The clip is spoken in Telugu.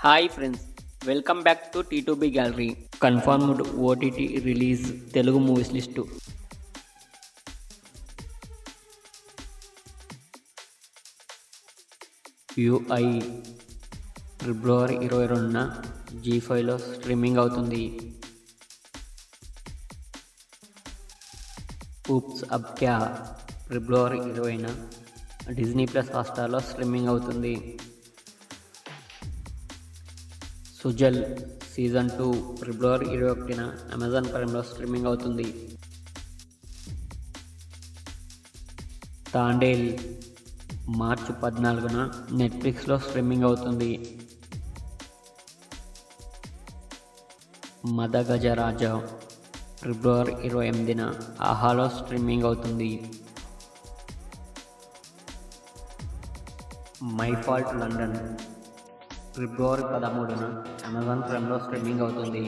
Hi friends, welcome back to T2B gallery. Confirmed OTT release Telugu movies list. UI ఫిబ్రవరి 22న జీ5లో స్ట్రీమింగ్ అవుతుంది. ఊప్స్ అబ్ క్యా ఫిబ్రవరి 20న డిజ్నీ ప్లస్ హాట్స్టార్లో స్ట్రీమింగ్ అవుతుంది. సుజల్ సీజన్ 2 ఫిబ్రవరి 21న అమెజాన్ ప్రైమ్లో స్ట్రీమింగ్ అవుతుంది. తాండేల్ మార్చి 14న నెట్ఫ్లిక్స్లో స్ట్రీమింగ్ అవుతుంది. మదగజరాజ ఫిబ్రవరి 28న ఆహాలో స్ట్రీమింగ్ అవుతుంది. మై ఫాల్ట్ లండన్ ఫిబ్రవరి 13న అమెజాన్ ప్రైమ్లో స్ట్రీమింగ్ అవుతుంది.